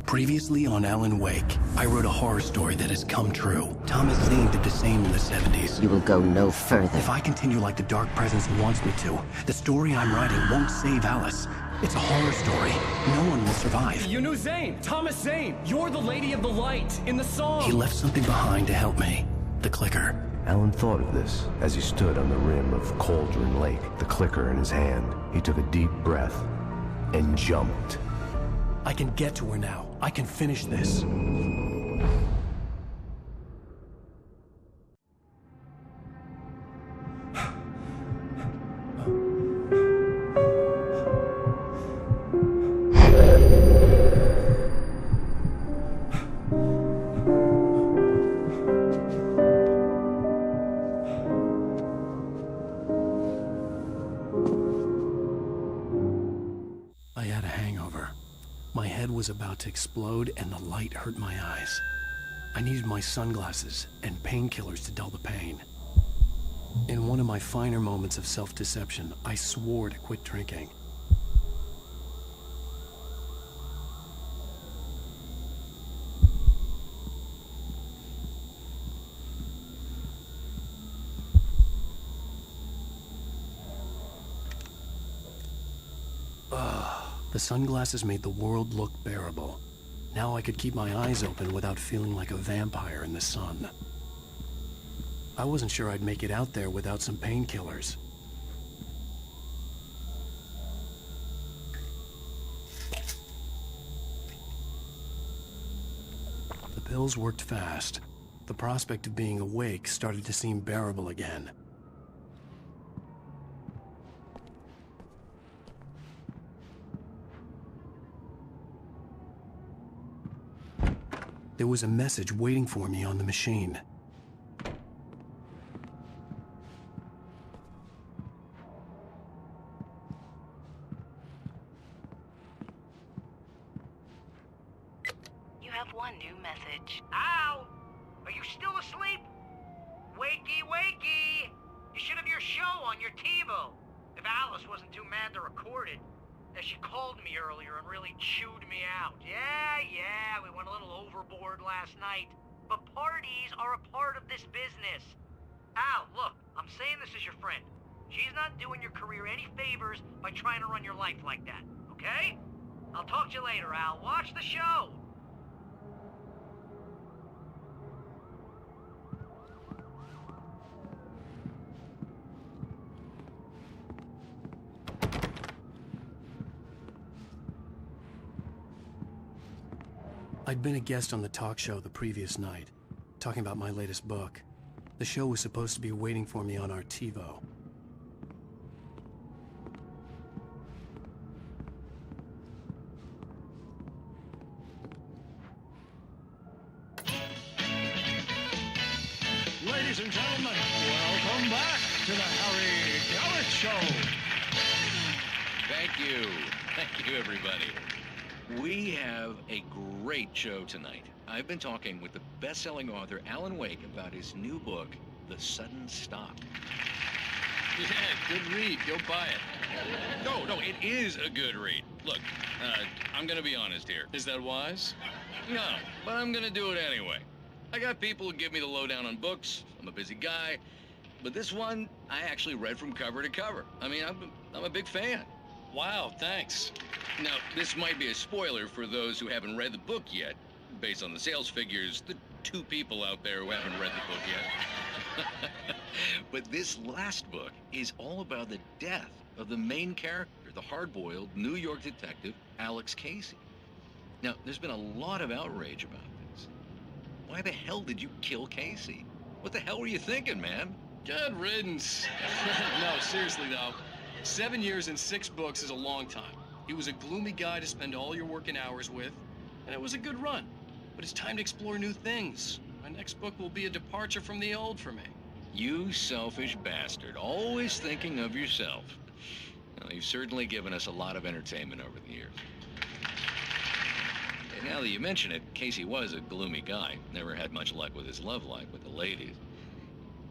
Previously on Alan Wake, I wrote a horror story that has come true. Thomas Zane did the same in the 70s. You will go no further. If I continue like the Dark Presence wants me to, the story I'm writing won't save Alice. It's a horror story. No one will survive. You knew Zane! Thomas Zane! You're the Lady of the Light in the song! He left something behind to help me. The clicker. Alan thought of this as he stood on the rim of Cauldron Lake, the clicker in his hand. He took a deep breath and jumped. I can get to her now. I can finish this. I had a hangover. My head was about to explode and the light hurt my eyes. I needed my sunglasses and painkillers to dull the pain. In one of my finer moments of self-deception, I swore to quit drinking. The sunglasses made the world look bearable. Now I could keep my eyes open without feeling like a vampire in the sun. I wasn't sure I'd make it out there without some painkillers. The pills worked fast. The prospect of being awake started to seem bearable again. There was a message waiting for me on the machine. You have one new message. Al! Are you still asleep? Wakey, wakey! You should have your show on your TiVo. If Alice wasn't too mad to record it. She called me earlier and really chewed me out. Yeah, we went a little overboard last night. But parties are a part of this business. Al, look, I'm saying this as your friend. She's not doing your career any favors by trying to run your life like that, okay? I'll talk to you later, Al. Watch the show. I'd been a guest on the talk show the previous night, talking about my latest book. The show was supposed to be waiting for me on our TiVo. Ladies and gentlemen, welcome back to the Harry Gallant Show. Thank you. Thank you, everybody. We have a great show tonight. I've been talking with the best-selling author Alan Wake about his new book, The Sudden Stop. Yeah, good read. Go buy it. No, it is a good read. Look, I'm gonna be honest here. Is that wise? No, but I'm gonna do it anyway. I got people who give me the lowdown on books. I'm a busy guy. But this one, I actually read from cover to cover. I mean, I'm a big fan. Wow, thanks. Now, this might be a spoiler for those who haven't read the book yet. Based on the sales figures, the 2 people out there who haven't read the book yet. But this last book is all about the death of the main character, the hard-boiled New York detective, Alex Casey. Now, there's been a lot of outrage about this. Why the hell did you kill Casey? What the hell were you thinking, man? Good riddance. No, seriously, though. 7 years and 6 books is a long time. He was a gloomy guy to spend all your working hours with, and it was a good run. But it's time to explore new things. My next book will be a departure from the old for me. You selfish bastard, always thinking of yourself. Well, you've certainly given us a lot of entertainment over the years. And now that you mention it, Casey was a gloomy guy. Never had much luck with his love life with the ladies.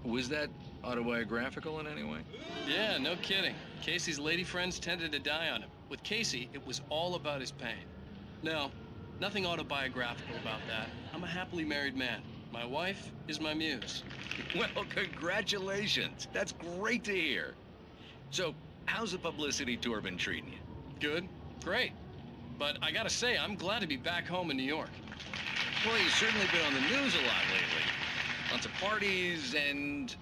Was that autobiographical in any way? Yeah, no kidding. Casey's lady friends tended to die on him. With Casey, it was all about his pain. No, Nothing autobiographical about that. I'm a happily married man. My wife is my muse. Well, congratulations. That's great to hear. So, how's the publicity tour been treating you? Good. Great. But I gotta say, I'm glad to be back home in New York. Well, you've certainly been on the news a lot lately. Lots of parties and,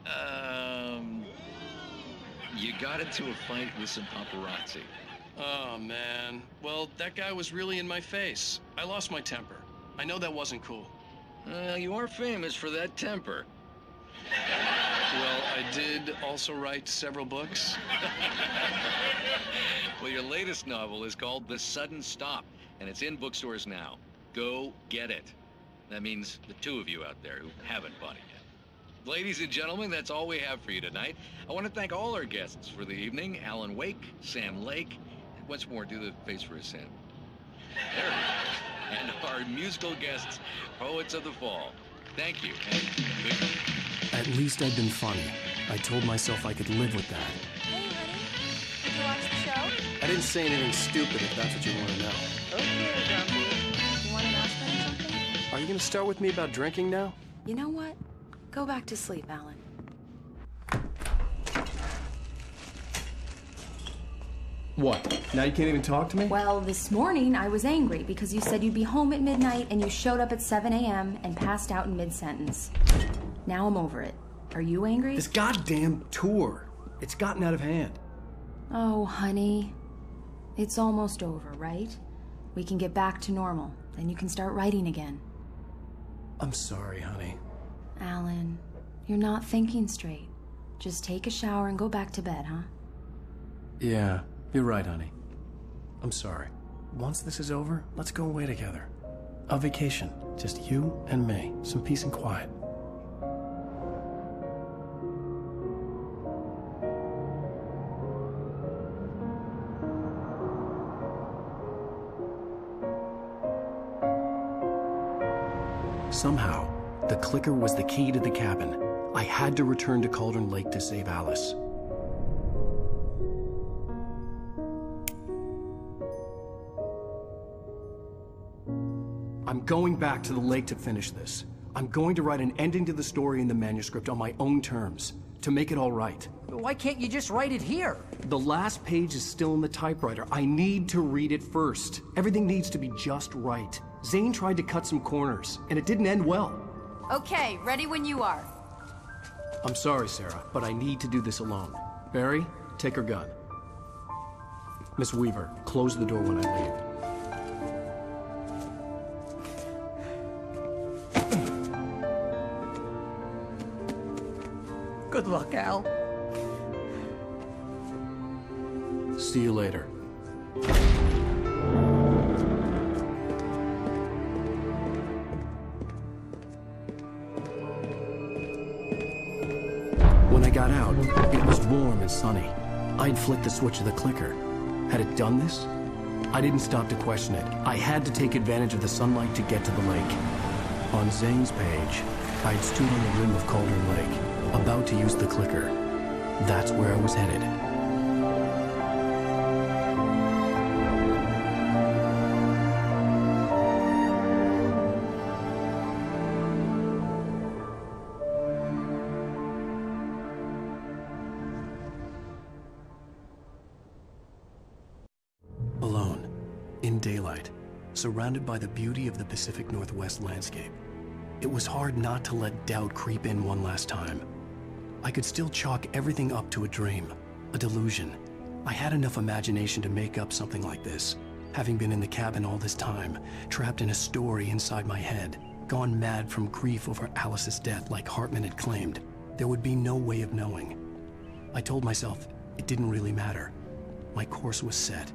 you got into a fight with some paparazzi. Oh, man. Well, that guy was really in my face. I lost my temper. I know that wasn't cool. You are famous for that temper. Well, I did also write several books. Well, your latest novel is called The Sudden Stop, and it's in bookstores now. Go get it. That means the two of you out there who haven't bought it yet. Ladies and gentlemen, that's all we have for you tonight. I want to thank all our guests for the evening. Alan Wake, Sam Lake. Once more, do the face for a Sam. There we go. And our musical guests, Poets of the Fall. Thank you, and good night. At least I'd been funny. I told myself I could live with that. Hey, honey. Did you watch the show? I didn't say anything stupid, if that's what you want to know. Okay, Grumpy. You want to ask them something? Are you going to start with me about drinking now? You know what? Go back to sleep, Alan. What? Now you can't even talk to me? Well, this morning I was angry because you said you'd be home at midnight and you showed up at 7 a.m. and passed out in mid-sentence. Now I'm over it. Are you angry? This goddamn tour. It's gotten out of hand. Oh, honey. It's almost over, right? We can get back to normal. Then you can start writing again. I'm sorry, honey. Alan, you're not thinking straight. Just take a shower and go back to bed, huh? Yeah, you're right, honey. I'm sorry. Once this is over, let's go away together. A vacation. Just you and me. Some peace and quiet. Somehow, the clicker was the key to the cabin. I had to return to Cauldron Lake to save Alice. I'm going back to the lake to finish this. I'm going to write an ending to the story in the manuscript on my own terms, to make it all right. Why can't you just write it here? The last page is still in the typewriter. I need to read it first. Everything needs to be just right. Zane tried to cut some corners, and it didn't end well. Okay, ready when you are. I'm sorry, Sarah, but I need to do this alone. Barry, take her gun. Miss Weaver, close the door when I leave. Good luck, Al. See you later. When I got out, it was warm and sunny. I'd flicked the switch of the clicker. Had it done this? I didn't stop to question it. I had to take advantage of the sunlight to get to the lake. On Zane's page, I'd stood on the rim of Cauldron Lake, about to use the clicker. That's where I was headed. Alone, in daylight, surrounded by the beauty of the Pacific Northwest landscape. It was hard not to let doubt creep in one last time. I could still chalk everything up to a dream, a delusion. I had enough imagination to make up something like this, having been in the cabin all this time, trapped in a story inside my head, gone mad from grief over Alice's death like Hartman had claimed. There would be no way of knowing. I told myself it didn't really matter. My course was set.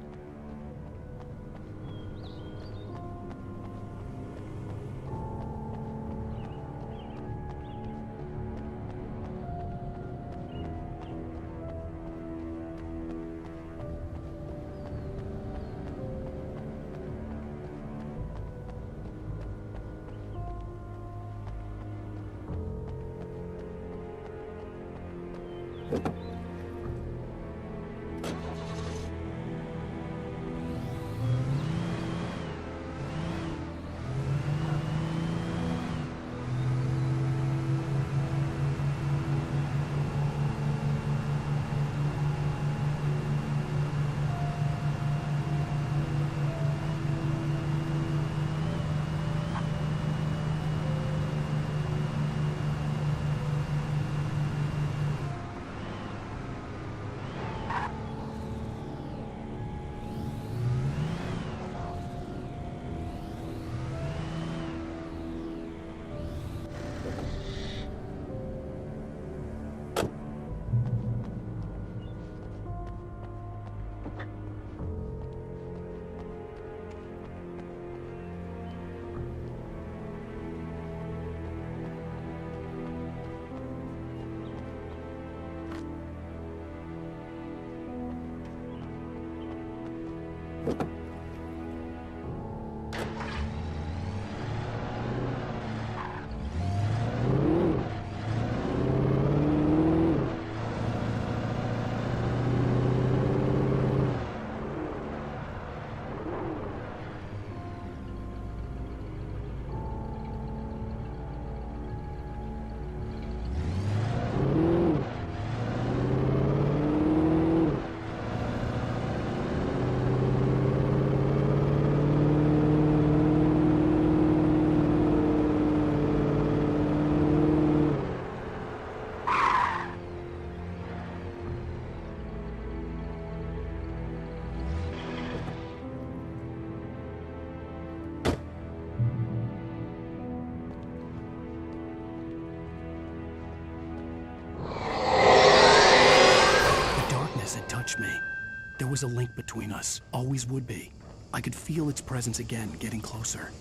was a link between us, always would be. I could feel its presence again, getting closer.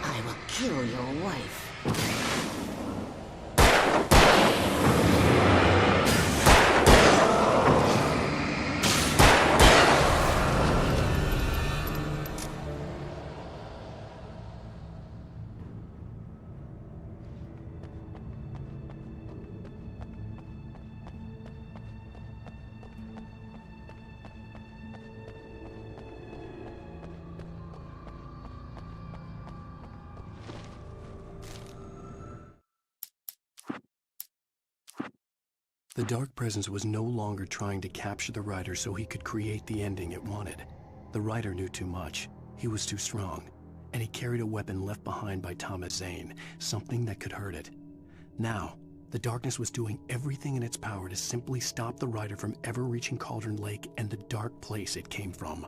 I will kill your wife. The dark presence was no longer trying to capture the writer so he could create the ending it wanted. The writer knew too much. He was too strong. And he carried a weapon left behind by Thomas Zane, something that could hurt it. Now, the darkness was doing everything in its power to simply stop the writer from ever reaching Cauldron Lake and the dark place it came from.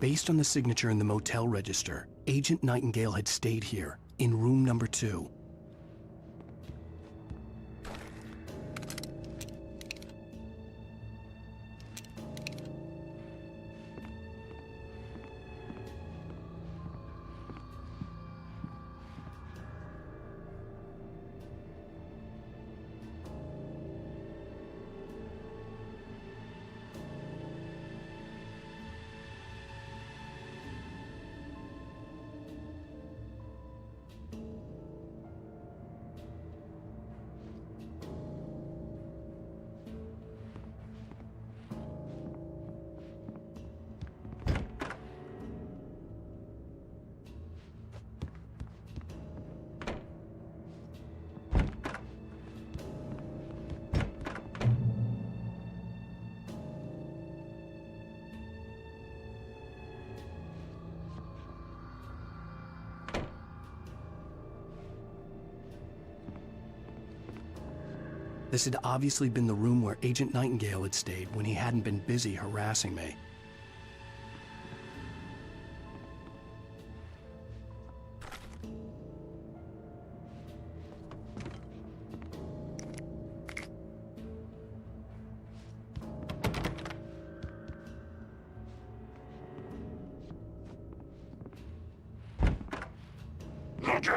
Based on the signature in the motel register, Agent Nightingale had stayed here, in room number 2. This had obviously been the room where Agent Nightingale had stayed when he hadn't been busy harassing me.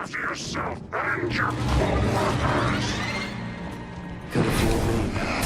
of yourself and your co-workers! Could have fooled me, pal.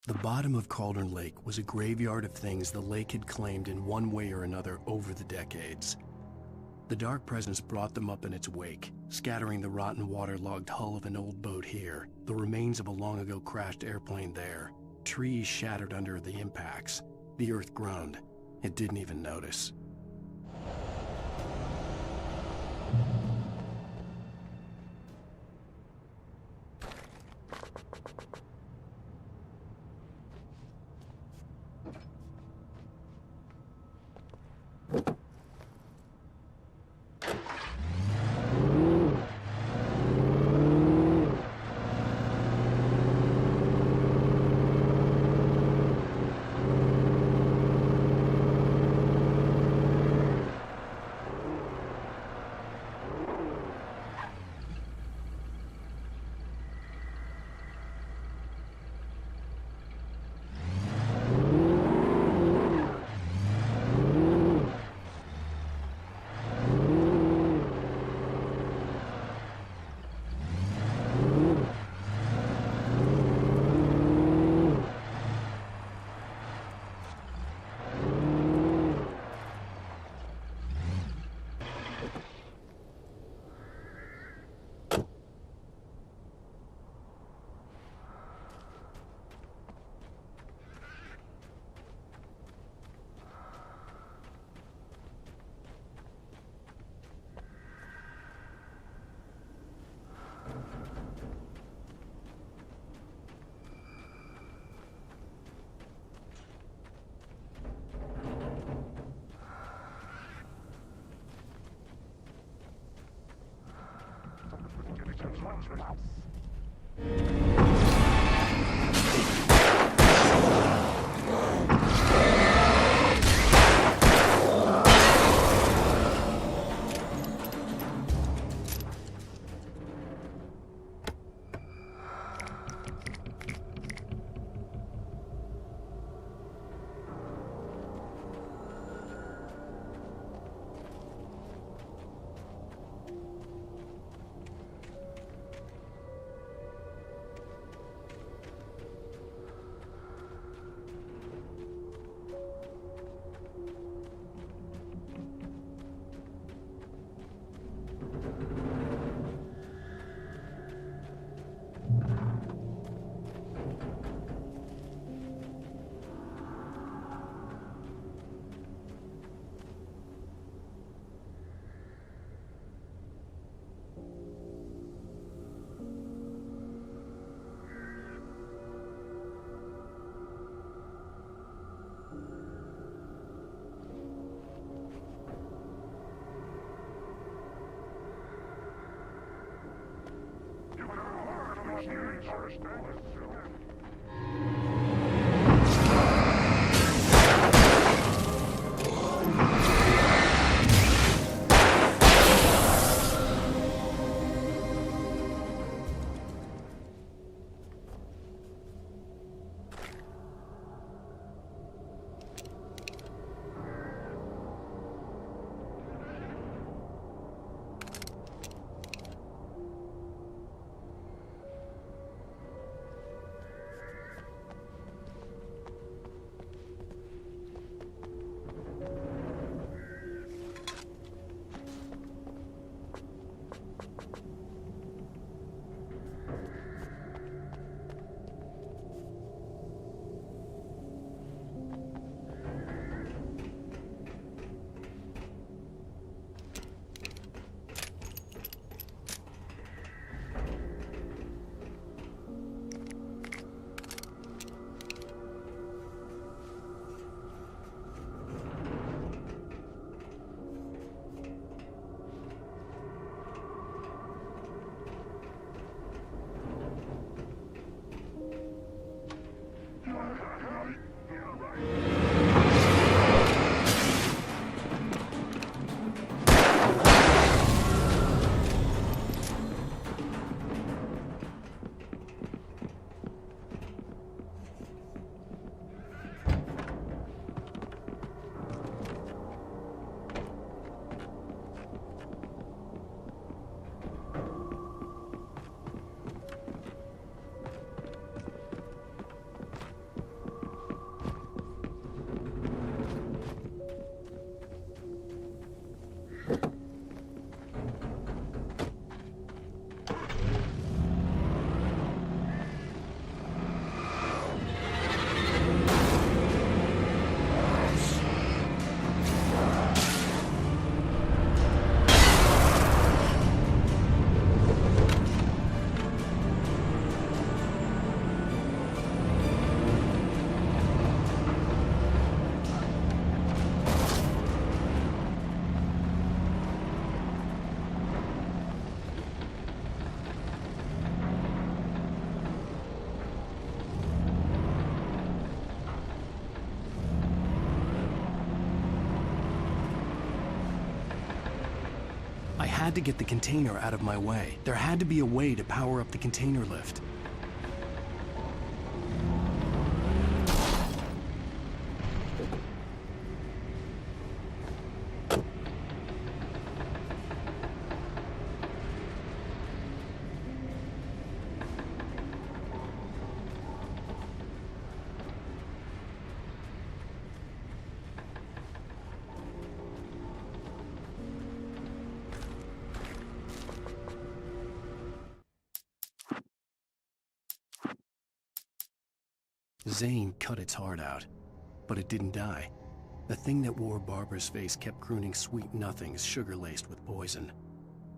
The bottom of Cauldron Lake was a graveyard of things the lake had claimed in one way or another over the decades. The dark presence brought them up in its wake, scattering the rotten waterlogged hull of an old boat here, the remains of a long-ago crashed airplane there, trees shattered under the impacts. The earth groaned. It didn't even notice. had to get the container out of my way. There had to be a way to power up the container lift. Zane cut its heart out, but it didn't die. The thing that wore Barbara's face kept crooning sweet nothings sugar-laced with poison.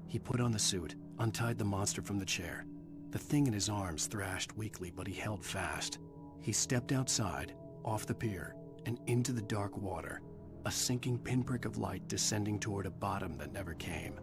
He put on the suit, untied the monster from the chair. The thing in his arms thrashed weakly, but he held fast. He stepped outside, off the pier, and into the dark water, a sinking pinprick of light descending toward a bottom that never came.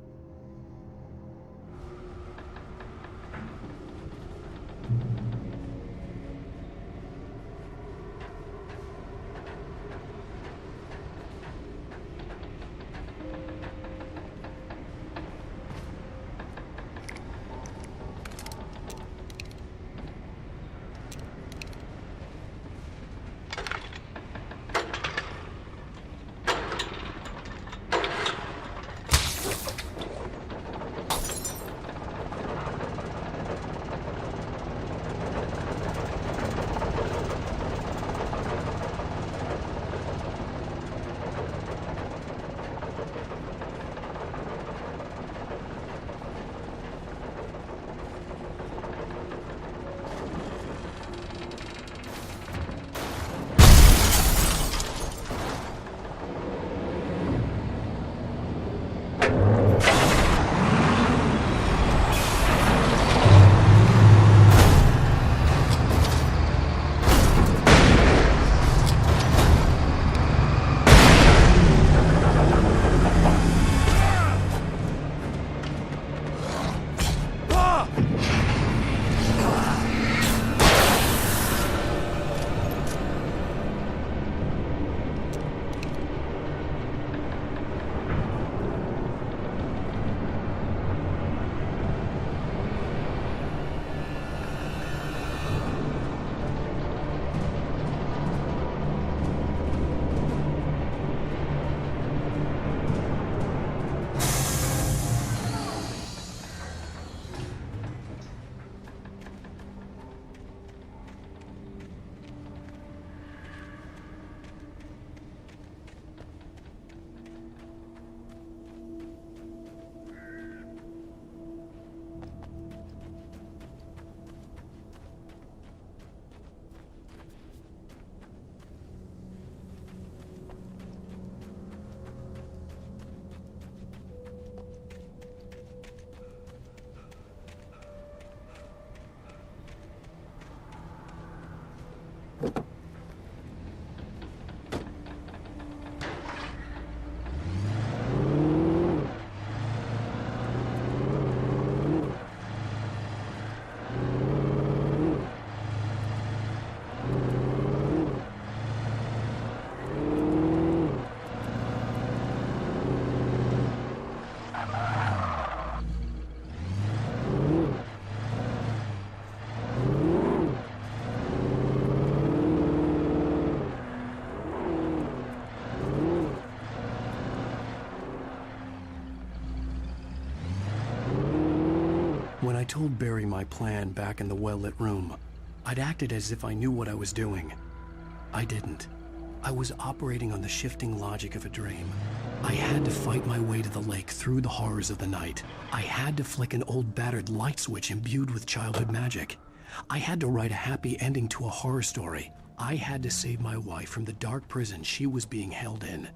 When I told Barry my plan back in the well-lit room, I'd acted as if I knew what I was doing. I didn't. I was operating on the shifting logic of a dream. I had to fight my way to the lake through the horrors of the night. I had to flick an old battered light switch imbued with childhood magic. I had to write a happy ending to a horror story. I had to save my wife from the dark prison she was being held in.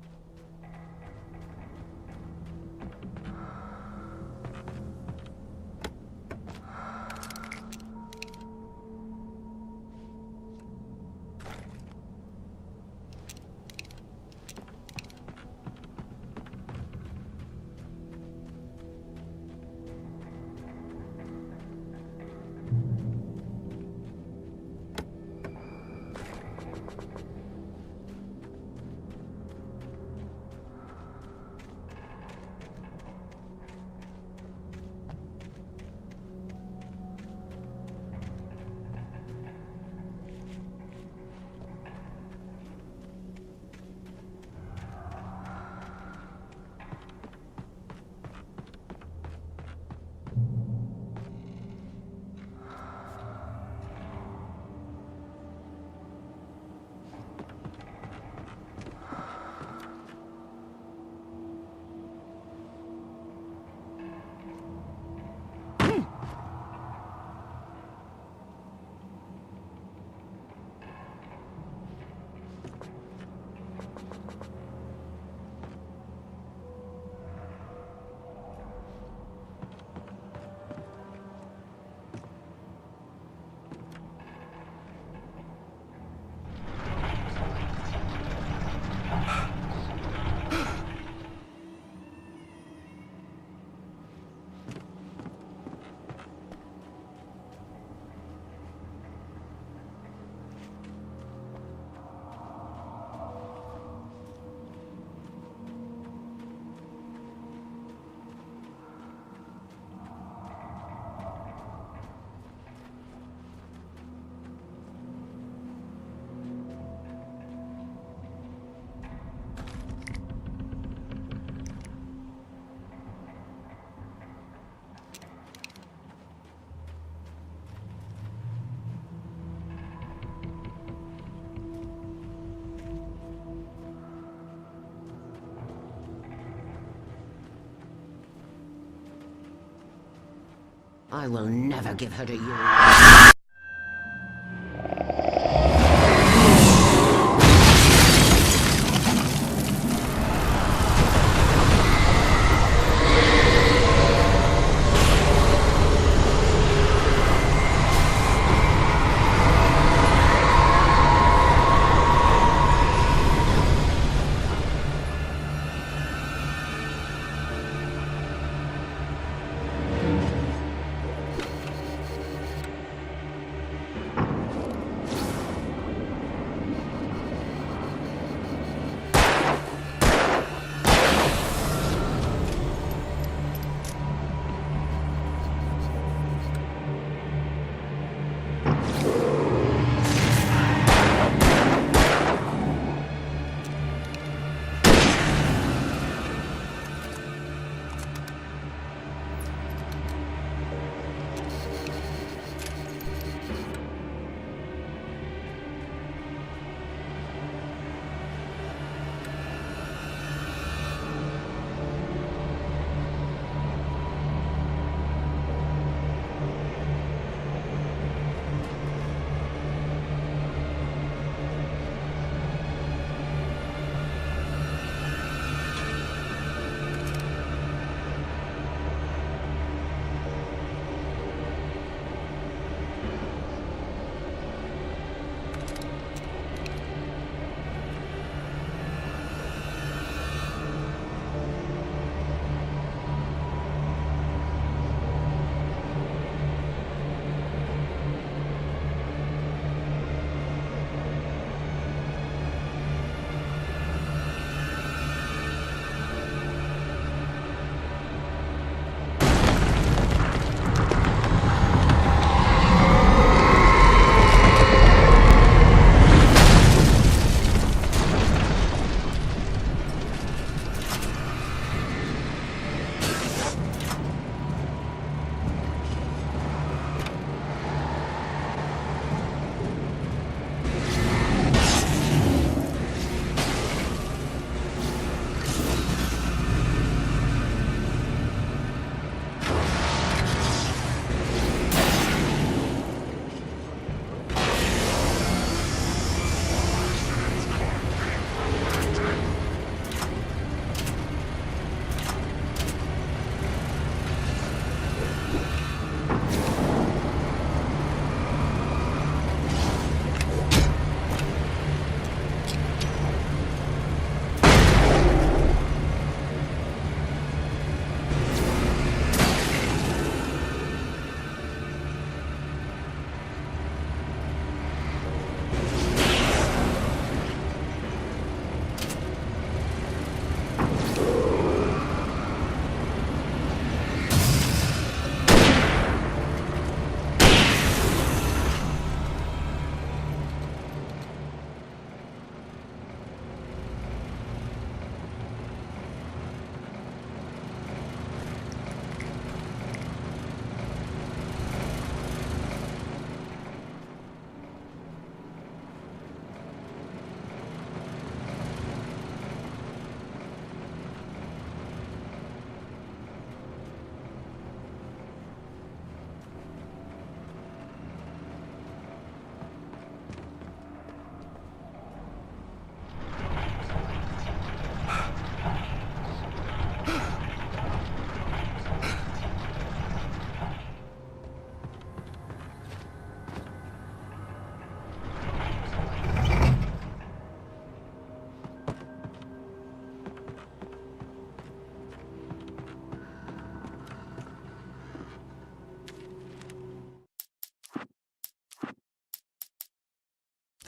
I will never give her to you.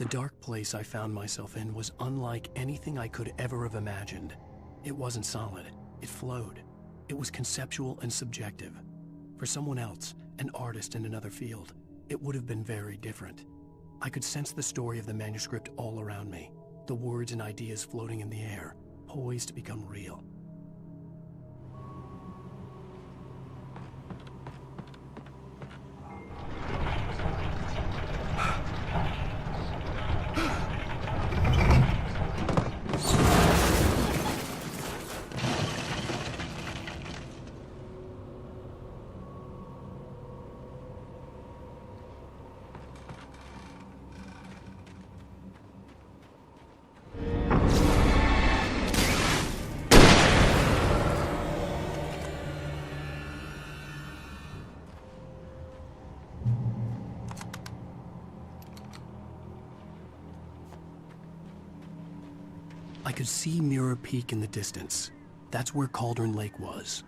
The dark place I found myself in was unlike anything I could ever have imagined. It wasn't solid. It flowed. It was conceptual and subjective. For someone else, an artist in another field, it would have been very different. I could sense the story of the manuscript all around me, the words and ideas floating in the air, poised to become real. I could see Mirror Peak in the distance. That's where Cauldron Lake was.